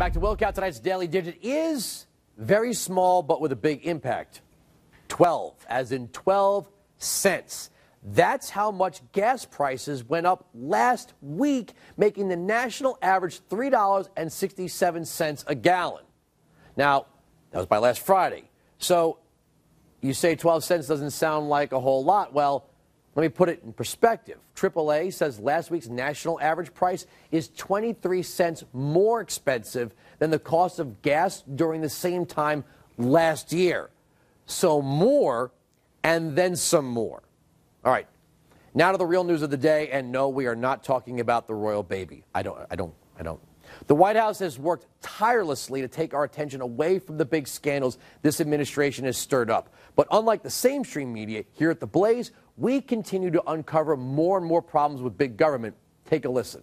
Back to Wilkout. Tonight's Daily Digit is very small, but with a big impact. 12, as in 12 cents. That's how much gas prices went up last week, making the national average $3.67 a gallon. Now, that was by last Friday. So you say 12 cents doesn't sound like a whole lot. Well, let me put it in perspective. AAA says last week's national average price is 23 cents more expensive than the cost of gas during the same time last year. So more, and then some more. All right, now to the real news of the day, and no, we are not talking about the royal baby. I don't. The White House has worked tirelessly to take our attention away from the big scandals this administration has stirred up. But unlike the mainstream media, here at The Blaze, we continue to uncover more and more problems with big government. Take a listen.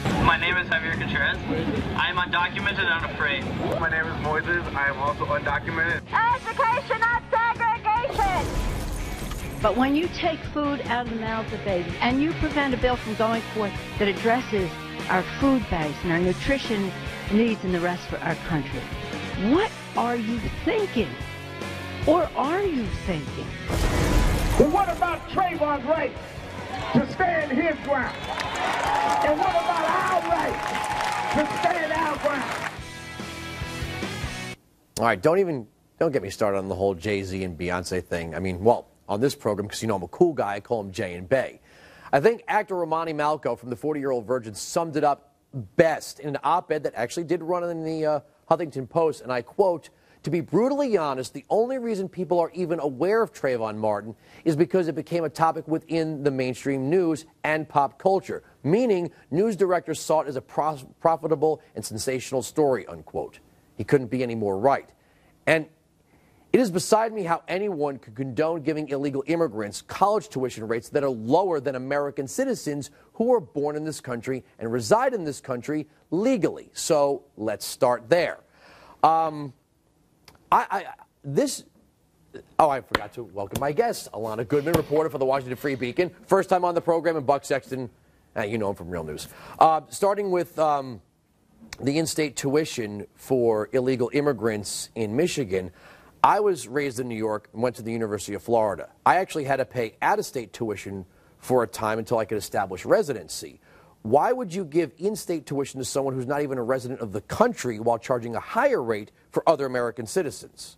My name is Javier Contreras. I am undocumented and unafraid. My name is Moises. I am also undocumented. Education, not segregation! But when you take food out of the mouths of babies and you prevent a bill from going forth that addresses our food banks and our nutrition needs in the rest of our country, what are you thinking? Or are you thinking? Well, what about Trayvon's right to stand his ground? And what about our right to stand our ground? All right, don't get me started on the whole Jay-Z and Beyonce thing. I mean, well, on this program, because you know I'm a cool guy, I call him Jay and Bay. I think actor Romani Malco from the 40-Year-Old Virgin summed it up best in an op-ed that actually did run in the Huffington Post, and I quote, "To be brutally honest, the only reason people are even aware of Trayvon Martin is because it became a topic within the mainstream news and pop culture, meaning news directors saw it as a profitable and sensational story," unquote. He couldn't be any more right. And it is beside me how anyone could condone giving illegal immigrants college tuition rates that are lower than American citizens who were born in this country and reside in this country legally. So let's start there. I forgot to welcome my guest, Alana Goodman, reporter for the Washington Free Beacon. First time on the program, and Buck Sexton, you know him from Real News. Starting with the in-state tuition for illegal immigrants in Michigan. I was raised in New York and went to the University of Florida. I actually had to pay out-of-state tuition for a time until I could establish residency. Why would you give in-state tuition to someone who's not even a resident of the country while charging a higher rate for other American citizens?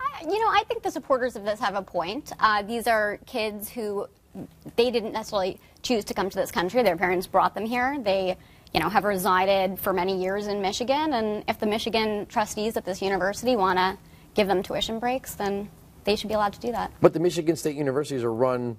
I think the supporters of this have a point. These are kids who, they didn't necessarily choose to come to this country. Their parents brought them here. They, have resided for many years in Michigan. And if the Michigan trustees at this university want to give them tuition breaks, then they should be allowed to do that. But the Michigan State universities are run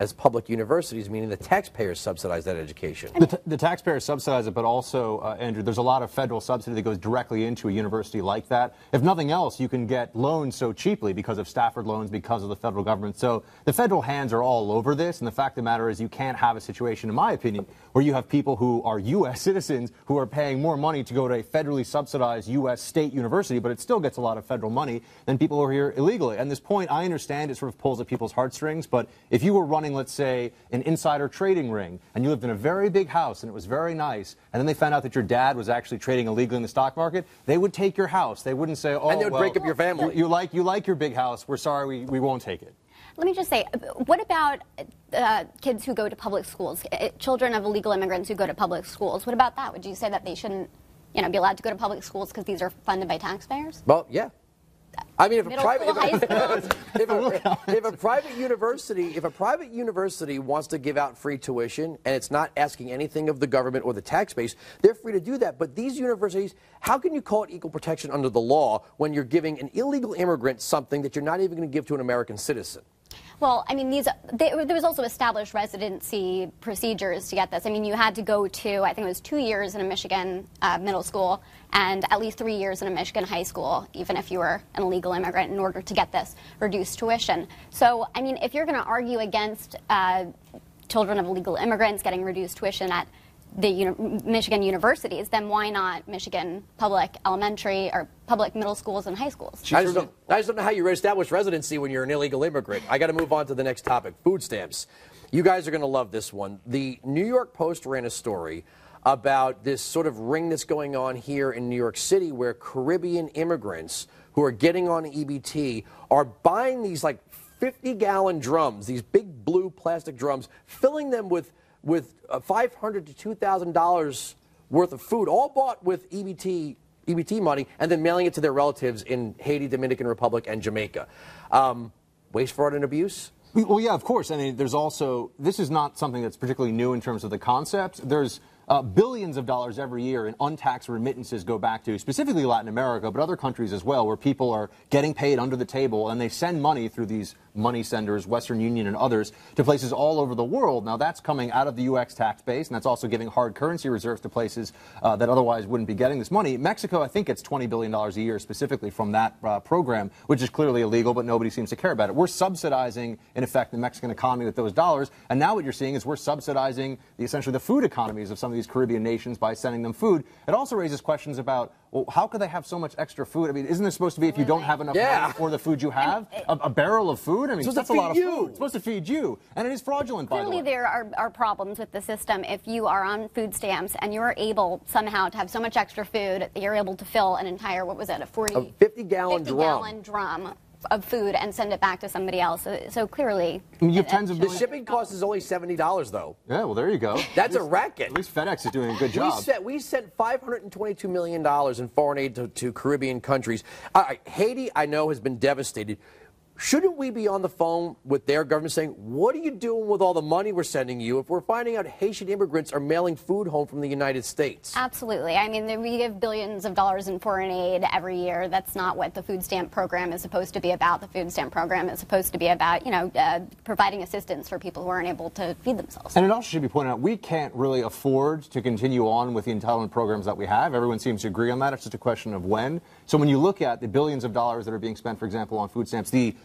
as public universities, meaning the taxpayers subsidize that education. The taxpayers subsidize it, but also, Andrew, there's a lot of federal subsidy that goes directly into a university like that. If nothing else, you can get loans so cheaply because of Stafford loans, because of the federal government. So the federal hands are all over this, and the fact of the matter is you can't have a situation, in my opinion, where you have people who are U.S. citizens who are paying more money to go to a federally subsidized U.S. state university, but it still gets a lot of federal money than people who are here illegally. And this point, I understand it sort of pulls at people's heartstrings, but if you were running, let's say, an insider trading ring, and you lived in a very big house and it was very nice, and then they found out that your dad was actually trading illegally in the stock market, they would take your house. They wouldn't say, oh, and they would break up your family. You like your big house. We're sorry, we won't take it. Let me just say, what about kids who go to public schools, children of illegal immigrants who go to public schools? What about that? Would you say that they shouldn't, be allowed to go to public schools because these are funded by taxpayers? Well, yeah. I mean, if a private university wants to give out free tuition and it's not asking anything of the government or the tax base, they're free to do that. But these universities, how can you call it equal protection under the law when you're giving an illegal immigrant something that you're not even going to give to an American citizen? Well, I mean, there was also established residency procedures to get this. I mean, you had to go to, I think it was 2 years in a Michigan middle school and at least 3 years in a Michigan high school, even if you were an illegal immigrant, in order to get this reduced tuition. So, I mean, if you're going to argue against children of illegal immigrants getting reduced tuition at the Michigan universities, then why not Michigan public elementary or public middle schools and high schools? I just don't know how you establish residency when you're an illegal immigrant. I got to move on to the next topic, food stamps. You guys are going to love this one. The New York Post ran a story about this sort of ring that's going on here in New York City where Caribbean immigrants who are getting on EBT are buying these like 50-gallon drums, these big blue plastic drums, filling them with $500 to $2,000 worth of food, all bought with EBT money, and then mailing it to their relatives in Haiti, Dominican Republic, and Jamaica. Waste, fraud, and abuse? Well, yeah, of course. I mean, there's also, this is not something that's particularly new in terms of the concept. There's billions of dollars every year in untaxed remittances go back to specifically Latin America, but other countries as well, where people are getting paid under the table and they send money through these money senders, Western Union and others, to places all over the world. Now, that's coming out of the U.S. tax base, and that's also giving hard currency reserves to places that otherwise wouldn't be getting this money. Mexico, I think, gets $20 billion a year specifically from that program, which is clearly illegal, but nobody seems to care about it. We're subsidizing, in effect, the Mexican economy with those dollars, and now what you're seeing is we're subsidizing essentially the food economies of some of these Caribbean nations by sending them food. It also raises questions about, well, how could they have so much extra food? I mean, isn't this supposed to be if you don't have enough money for the food you have? A barrel of food? I mean, that's a lot of food. It's supposed to feed you. And it is fraudulent, by the way. Clearly, there are problems with the system. If you are on food stamps and you're able somehow to have so much extra food that you're able to fill an entire, what was it, a 50-gallon drum of food and send it back to somebody else. So clearly, I mean, you have tens of the shipping cost is only $70, though. Yeah, well, there you go. That's a racket. At least FedEx is doing a good job. We sent $522 million in foreign aid to Caribbean countries. Haiti, I know, has been devastated. Shouldn't we be on the phone with their government saying, what are you doing with all the money we're sending you if we're finding out Haitian immigrants are mailing food home from the United States? Absolutely. I mean, we give billions of dollars in foreign aid every year. That's not what the food stamp program is supposed to be about. The food stamp program is supposed to be about, providing assistance for people who aren't able to feed themselves. And it also should be pointed out, we can't really afford to continue on with the entitlement programs that we have. Everyone seems to agree on that. It's just a question of when. So when you look at the billions of dollars that are being spent, for example, on food stamps, the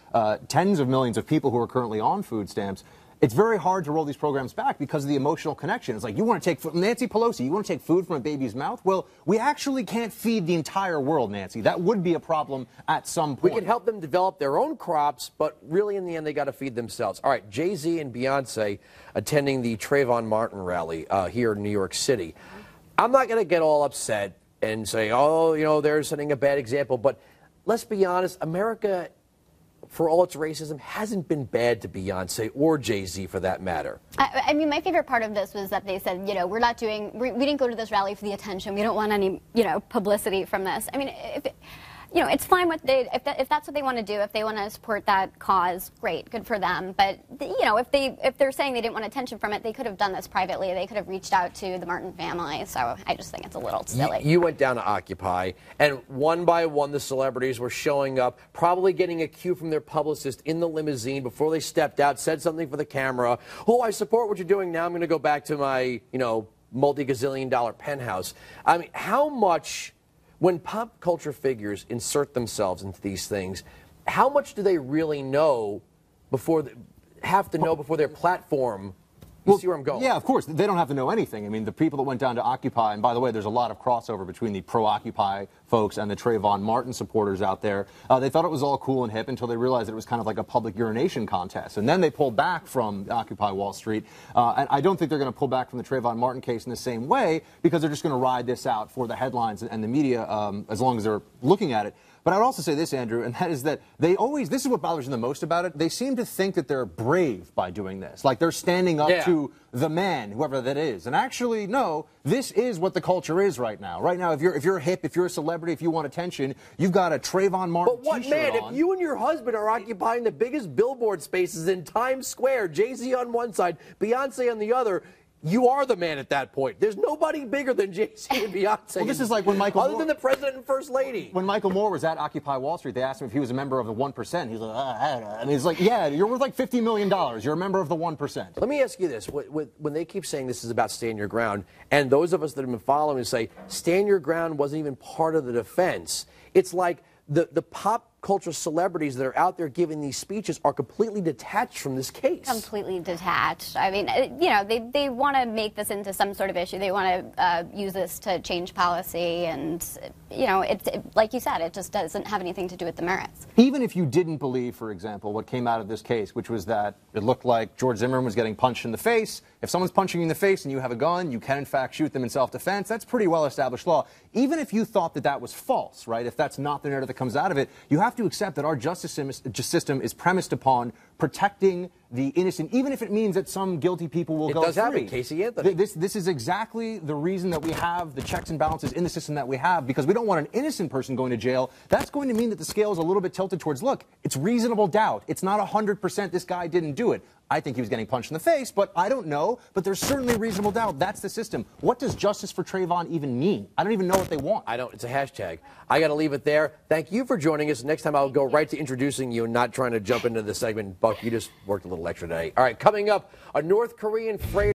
tens of millions of people who are currently on food stamps, it's very hard to roll these programs back because of the emotional connection. It's like, you want to take food, Nancy Pelosi, you want to take food from a baby's mouth? Well, we actually can't feed the entire world, Nancy. That would be a problem at some point. We can help them develop their own crops, but really in the end they got to feed themselves. All right, Jay-Z and Beyonce attending the Trayvon Martin rally here in New York City. I'm not going to get all upset and say, oh, they're setting a bad example, but let's be honest, America, for all its racism, hasn't been bad to Beyonce or Jay-Z for that matter. I mean, my favorite part of this was that they said, we're not doing, we didn't go to this rally for the attention. We don't want any, publicity from this. I mean, it's fine if that's what they want to do. If they want to support that cause, great, good for them. But if they're saying they didn't want attention from it, they could have done this privately. They could have reached out to the Martin family. So I just think it's a little silly. You went down to Occupy, and one by one the celebrities were showing up, probably getting a cue from their publicist in the limousine before they stepped out, said something for the camera. Oh, I support what you're doing. Now I'm going to go back to my, multi-gazillion-dollar penthouse. I mean, how much, when pop culture figures insert themselves into these things, how much do they really know before their platform? You see where I'm going? Yeah, of course. They don't have to know anything. I mean, the people that went down to Occupy, and by the way, there's a lot of crossover between the pro-Occupy folks and the Trayvon Martin supporters out there. They thought it was all cool and hip until they realized that it was kind of like a public urination contest. And then they pulled back from Occupy Wall Street. And I don't think they're going to pull back from the Trayvon Martin case in the same way, because they're just going to ride this out for the headlines and the media as long as they're looking at it. But I'd also say this, Andrew, and that is that this is what bothers me the most about it. They seem to think that they're brave by doing this. Like they're standing up to the man, whoever that is. And actually, no, this is what the culture is right now. Right now, if you're hip, if you're a celebrity, if you want attention, you've got a Trayvon Martin But what t-shirt man, on. if you and your husband are occupying the biggest billboard spaces in Times Square, Jay-Z on one side, Beyonce on the other, you are the man at that point. There's nobody bigger than Jay-Z and Beyonce. Well, this is like when Michael other Moore, than the president and first lady. When Michael Moore was at Occupy Wall Street, they asked him if he was a member of the 1%. He's like, I don't know. And he's like, yeah, you're worth like $50 million. You're a member of the 1%. Let me ask you this. When they keep saying this is about stand your ground, and those of us that have been following say stand your ground wasn't even part of the defense, it's like the pop culture celebrities that are out there giving these speeches are completely detached from this case. Completely detached. I mean, you know, they want to make this into some sort of issue. They want to use this to change policy, and you know, like you said, it just doesn't have anything to do with the merits. Even if you didn't believe, for example, what came out of this case, which was that it looked like George Zimmerman was getting punched in the face. If someone's punching you in the face and you have a gun, you can in fact shoot them in self-defense. That's pretty well-established law. Even if you thought that that was false, right? If that's not the narrative that comes out of it, you have to accept that our justice system is premised upon protecting the innocent, even if it means that some guilty people will go free. It does happen, Casey Anthony. This is exactly the reason that we have the checks and balances in the system that we have, because we don't want an innocent person going to jail. That's going to mean that the scale is a little bit tilted towards, look, it's reasonable doubt. It's not 100% this guy didn't do it. I think he was getting punched in the face, but I don't know. But there's certainly reasonable doubt. That's the system. What does justice for Trayvon even mean? I don't even know what they want. I don't. It's a hashtag. I got to leave it there. Thank you for joining us. Next time I'll go right to introducing you and not trying to jump into the segment. Buck, you just worked a little extra today. All right, coming up, a North Korean freighter